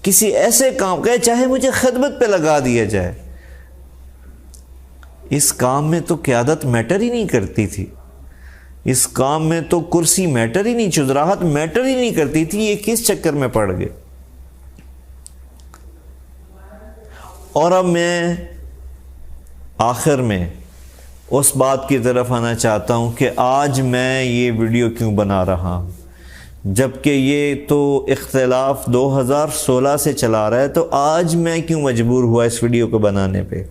کسی ایسے کام کا، چاہے مجھے خدمت پہ لگا دیا جائے، اس کام میں تو قیادت میٹر ہی نہیں کرتی تھی، اس کام میں تو کرسی میٹر ہی نہیں، چودراہٹ میٹر ہی نہیں کرتی تھی، یہ کس چکر میں پڑ گئے؟ اور اب میں آخر میں اس بات کی طرف آنا چاہتا ہوں کہ آج میں یہ ویڈیو کیوں بنا رہا ہوں، جبکہ یہ تو اختلاف 2016 سے چلا رہا ہے، تو آج میں کیوں مجبور ہوا اس ویڈیو کو بنانے پہ؟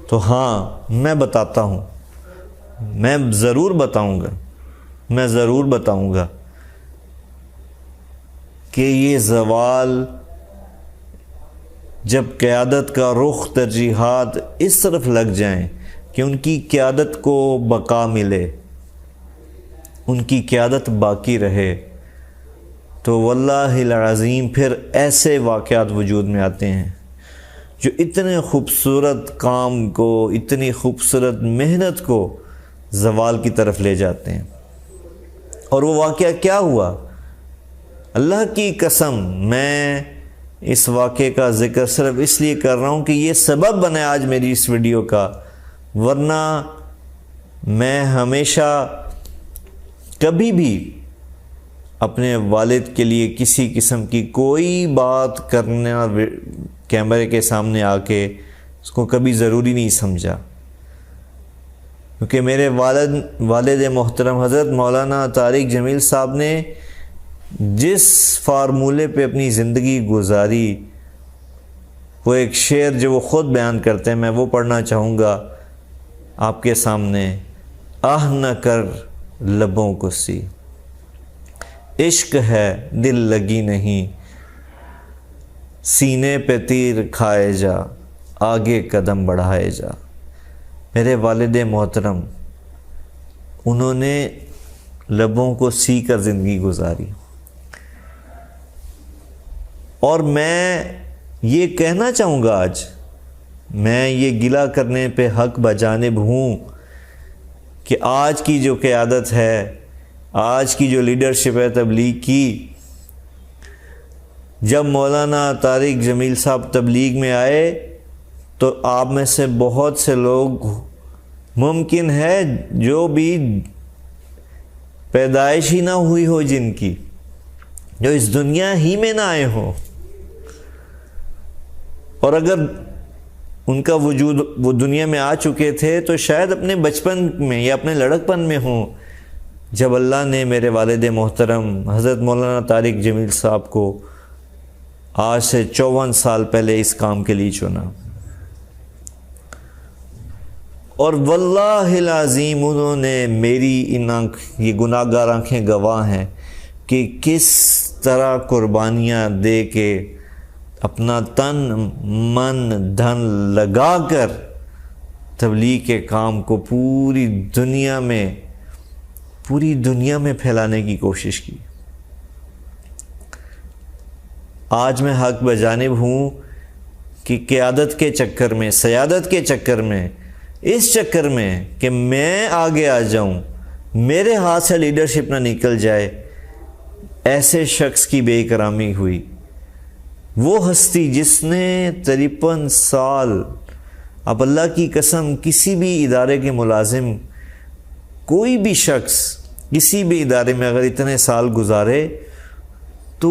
تو ہاں، میں بتاتا ہوں، میں ضرور بتاؤں گا کہ یہ زوال، جب قیادت کا رخ، ترجیحات اس طرف لگ جائیں کہ ان کی قیادت کو بقا ملے، ان کی قیادت باقی رہے، تو واللہ العظیم پھر ایسے واقعات وجود میں آتے ہیں جو اتنے خوبصورت کام کو، اتنی خوبصورت محنت کو زوال کی طرف لے جاتے ہیں۔ اور وہ واقعہ کیا ہوا؟ اللہ کی قسم، میں اس واقعے کا ذکر صرف اس لیے کر رہا ہوں کہ یہ سبب بنے آج میری اس ویڈیو کا، ورنہ میں ہمیشہ کبھی بھی اپنے والد کے لیے کسی قسم کی کوئی بات کرنا کیمرے کے سامنے آ کے اس کو کبھی ضروری نہیں سمجھا، کیونکہ میرے والد محترم حضرت مولانا طارق جمیل صاحب نے جس فارمولے پہ اپنی زندگی گزاری، وہ ایک شعر جو وہ خود بیان کرتے ہیں، میں وہ پڑھنا چاہوں گا آپ کے سامنے۔ آہ نہ کر لبوں کو سی، عشق ہے دل لگی نہیں، سینے پہ تیر کھائے جا، آگے قدم بڑھائے جا۔ میرے والد محترم، انہوں نے لبوں کو سی کر زندگی گزاری، اور میں یہ کہنا چاہوں گا آج، میں یہ گلہ کرنے پہ حق بجانب ہوں کہ آج کی جو قیادت ہے، آج کی جو لیڈرشپ ہے تبلیغ کی، جب مولانا طارق جمیل صاحب تبلیغ میں آئے تو آپ میں سے بہت سے لوگ ممکن ہے جو بھی پیدائش ہی نہ ہوئی ہو، جن کی، جو اس دنیا ہی میں نہ آئے ہوں، اور اگر ان کا وجود وہ دنیا میں آ چکے تھے تو شاید اپنے بچپن میں یا اپنے لڑکپن میں ہوں، جب اللہ نے میرے والد محترم حضرت مولانا طارق جمیل صاحب کو آج سے 54 سال پہلے اس کام کے لیے چنا۔ اور واللہ العظیم انہوں نے میری یہ گناہگار آنکھیں گواہ ہیں کہ کس طرح قربانیاں دے کے، اپنا تن من دھن لگا کر تبلیغ کے کام کو پوری دنیا میں پھیلانے کی کوشش کی۔ آج میں حق بجانب ہوں کہ قیادت کے چکر میں، سیادت کے چکر میں، اس چکر میں کہ میں آگے آ جاؤں، میرے ہاتھ سے لیڈرشپ نہ نکل جائے، ایسے شخص کی بے اکرامی ہوئی۔ وہ ہستی جس نے 53 سال، اب اللہ کی قسم کسی بھی ادارے کے ملازم، کوئی بھی شخص کسی بھی ادارے میں اگر اتنے سال گزارے تو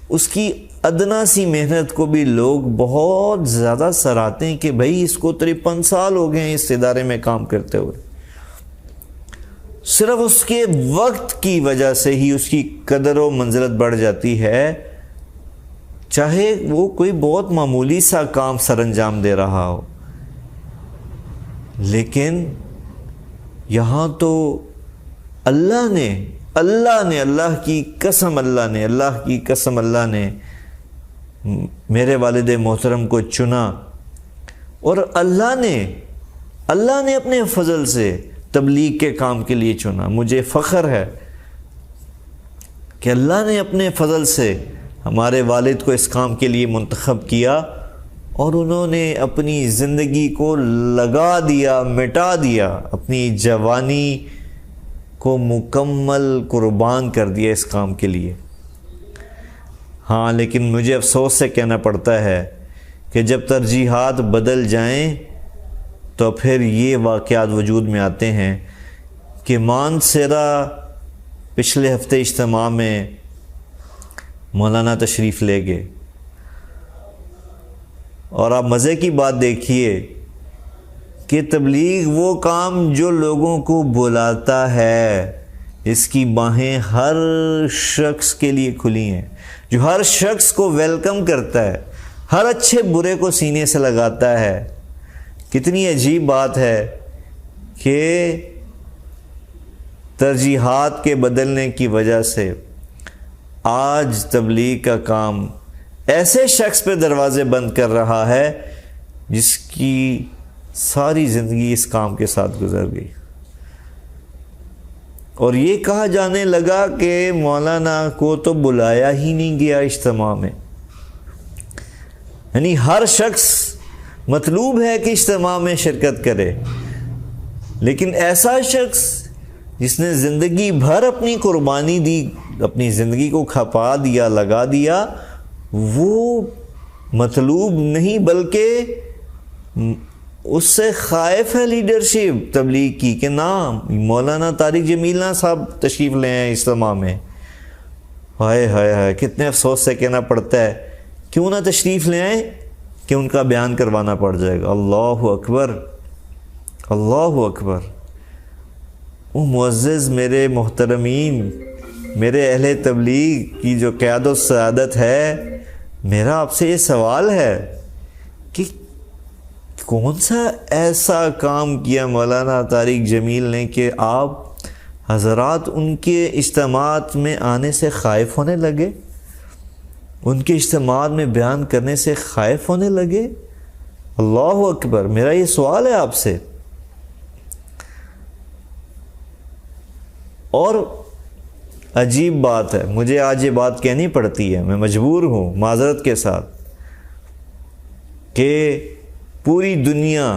اس کی ادنا سی محنت کو بھی لوگ بہت زیادہ سراہتے ہیں کہ بھئی اس کو 53 سال ہو گئے ہیں اس ادارے میں کام کرتے ہوئے۔ صرف اس کے وقت کی وجہ سے ہی اس کی قدر و منزلت بڑھ جاتی ہے، چاہے وہ کوئی بہت معمولی سا کام سر انجام دے رہا ہو۔ لیکن یہاں تو اللہ کی قسم میرے والد محترم کو چنا، اور اللہ نے اپنے فضل سے تبلیغ کے کام کے لیے چنا۔ مجھے فخر ہے کہ اللہ نے اپنے فضل سے ہمارے والد کو اس کام کے لیے منتخب کیا، اور انہوں نے اپنی زندگی کو لگا دیا، مٹا دیا، اپنی جوانی کو مکمل قربان کر دیا اس کام کے لیے۔ ہاں لیکن مجھے افسوس سے کہنا پڑتا ہے کہ جب ترجیحات بدل جائیں تو پھر یہ واقعات وجود میں آتے ہیں کہ مانسیرا پچھلے ہفتے اجتماع میں مولانا تشریف لے گئے، اور آپ مزے کی بات دیکھیے کہ تبلیغ وہ کام جو لوگوں کو بلاتا ہے، اس کی باہیں ہر شخص کے لیے کھلی ہیں، جو ہر شخص کو ویلکم کرتا ہے، ہر اچھے برے کو سینے سے لگاتا ہے۔ کتنی عجیب بات ہے کہ ترجیحات کے بدلنے کی وجہ سے آج تبلیغ کا کام ایسے شخص پہ دروازے بند کر رہا ہے جس کی ساری زندگی اس کام کے ساتھ گزر گئی، اور یہ کہا جانے لگا کہ مولانا کو تو بلایا ہی نہیں گیا اجتماع میں۔ یعنی ہر شخص مطلوب ہے کہ اجتماع میں شرکت کرے، لیکن ایسا شخص جس نے زندگی بھر اپنی قربانی دی، اپنی زندگی کو کھپا دیا، لگا دیا، وہ مطلوب نہیں بلکہ اس سے خائف ہے لیڈرشپ تبلیغ کی کہ نام مولانا طارق جمیل صاحب تشریف لے آئیں اجتماع میں۔ ہائے ہائے ہائے، کتنے افسوس سے کہنا پڑتا ہے کیوں نہ تشریف لے آئیں کہ ان کا بیان کروانا پڑ جائے گا۔ اللہ اکبر، اللہ اکبر۔ وہ معزز میرے محترمین، میرے اہل تبلیغ کی جو قیادت و سعادت ہے، میرا آپ سے یہ سوال ہے کہ کون سا ایسا کام کیا مولانا طارق جمیل نے کہ آپ حضرات ان کے اجتماعات میں آنے سے خائف ہونے لگے، ان کے اجتماعات میں بیان کرنے سے خائف ہونے لگے؟ اللہ اکبر، میرا یہ سوال ہے آپ سے۔ اور عجیب بات ہے، مجھے آج یہ بات کہنی پڑتی ہے، میں مجبور ہوں معذرت کے ساتھ، کہ پوری دنیا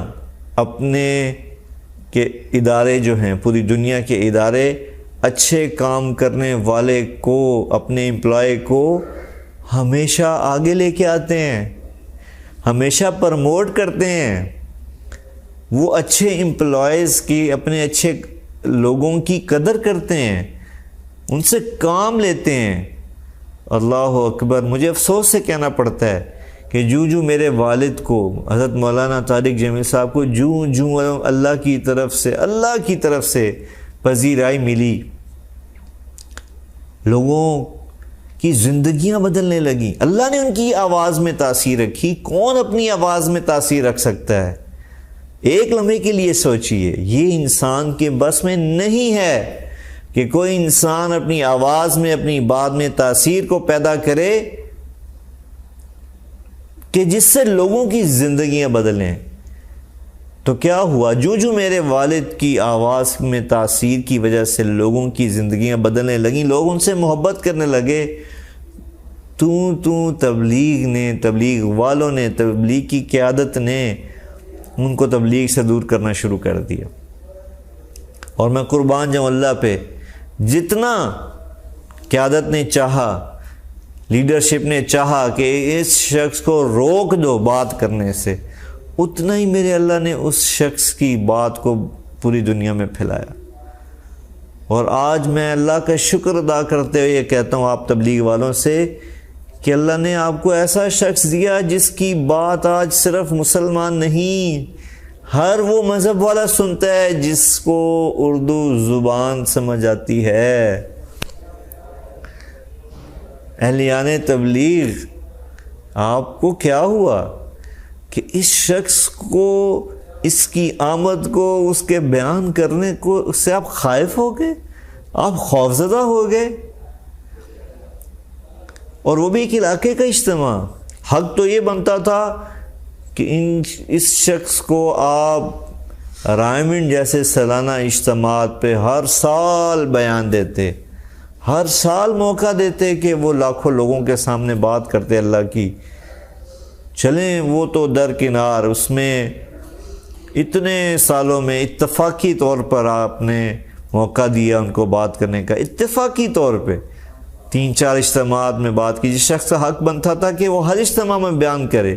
اپنے کے ادارے جو ہیں، پوری دنیا کے ادارے اچھے کام کرنے والے کو، اپنے امپلائی کو ہمیشہ آگے لے کے آتے ہیں، ہمیشہ پرموٹ کرتے ہیں۔ وہ اچھے امپلائیز کی، اپنے اچھے لوگوں کی قدر کرتے ہیں، ان سے کام لیتے ہیں۔ اللہ اکبر، مجھے افسوس سے کہنا پڑتا ہے کہ جو میرے والد کو، حضرت مولانا طارق جمیل صاحب کو جو اللہ کی طرف سے پذیرائی ملی، لوگوں کی زندگیاں بدلنے لگیں، اللہ نے ان کی آواز میں تاثیر رکھی۔ کون اپنی آواز میں تاثیر رکھ سکتا ہے؟ ایک لمحے کے لیے سوچئے، یہ انسان کے بس میں نہیں ہے کہ کوئی انسان اپنی آواز میں، اپنی بات میں تاثیر کو پیدا کرے کہ جس سے لوگوں کی زندگیاں بدلیں۔ تو کیا ہوا؟ جو میرے والد کی آواز میں تاثیر کی وجہ سے لوگوں کی زندگیاں بدلنے لگیں، لوگ ان سے محبت کرنے لگے، تبلیغ والوں نے، تبلیغ کی قیادت نے ان کو تبلیغ سے دور کرنا شروع کر دیا۔ اور میں قربان جاؤں اللہ پہ، جتنا قیادت نے چاہا، لیڈرشپ نے چاہا کہ اس شخص کو روک دو بات کرنے سے، اتنا ہی میرے اللہ نے اس شخص کی بات کو پوری دنیا میں پھیلایا۔ اور آج میں اللہ کا شکر ادا کرتے ہوئے یہ کہتا ہوں آپ تبلیغ والوں سے کہ اللہ نے آپ کو ایسا شخص دیا جس کی بات آج صرف مسلمان نہیں، ہر وہ مذہب والا سنتا ہے جس کو اردو زبان سمجھ آتی ہے۔ اہلیان تبلیغ، آپ کو کیا ہوا کہ اس شخص کو، اس کی آمد کو، اس کے بیان کرنے کو، اس سے آپ خائف ہو گئے، آپ خوفزدہ ہو گئے؟ اور وہ بھی ایک علاقے کا اجتماع۔ حق تو یہ بنتا تھا کہ اس شخص کو آپ رائمنڈ جیسے سالانہ اجتماعات پہ ہر سال بیان دیتے، ہر سال موقع دیتے کہ وہ لاکھوں لوگوں کے سامنے بات کرتے اللہ کی۔ چلیں وہ تو درکنار، اس میں اتنے سالوں میں اتفاقی طور پر آپ نے موقع دیا ان کو بات کرنے کا، اتفاقی طور پہ 3-4 اجتماعات میں بات کی، جس شخص کا حق بنتا تھا کہ وہ ہر اجتماع میں بیان کرے،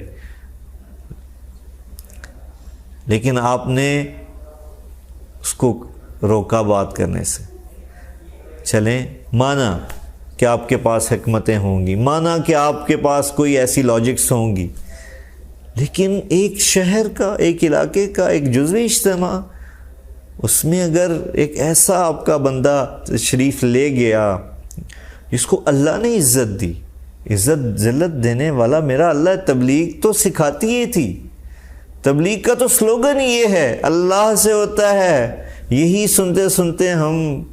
لیکن آپ نے اس کو روکا بات کرنے سے۔ چلیں، مانا کہ آپ کے پاس حکمتیں ہوں گی، مانا کہ آپ کے پاس کوئی ایسی لاجکس ہوں گی، لیکن ایک شہر کا، ایک علاقے کا ایک جزوی اجتماع، اس میں اگر ایک ایسا آپ کا بندہ تشریف لے گیا جس کو اللہ نے عزت دی، عزت ذلت دینے والا میرا اللہ، تبلیغ تو سکھاتی ہی تھی، تبلیغ کا تو سلوگن یہ ہے، اللہ سے ہوتا ہے، یہی سنتے سنتے ہم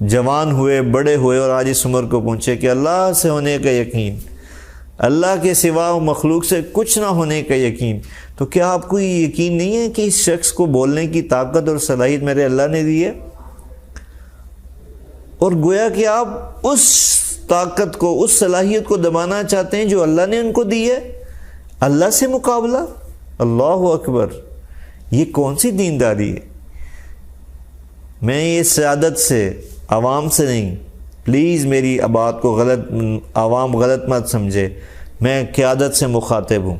جوان ہوئے، بڑے ہوئے، اور آج اس عمر کو پہنچے کہ اللہ سے ہونے کا یقین، اللہ کے سوا مخلوق سے کچھ نہ ہونے کا یقین۔ تو کیا آپ کو یہ یقین نہیں ہے کہ اس شخص کو بولنے کی طاقت اور صلاحیت میرے اللہ نے دی ہے؟ اور گویا کہ آپ اس طاقت کو، اس صلاحیت کو دبانا چاہتے ہیں جو اللہ نے ان کو دی ہے، اللہ سے مقابلہ۔ اللہ اکبر، یہ کون سی دینداری ہے؟ میں یہ سیادت سے، عوام سے نہیں، پلیز میری بات کو عوام غلط مت سمجھے، میں قیادت سے مخاطب ہوں۔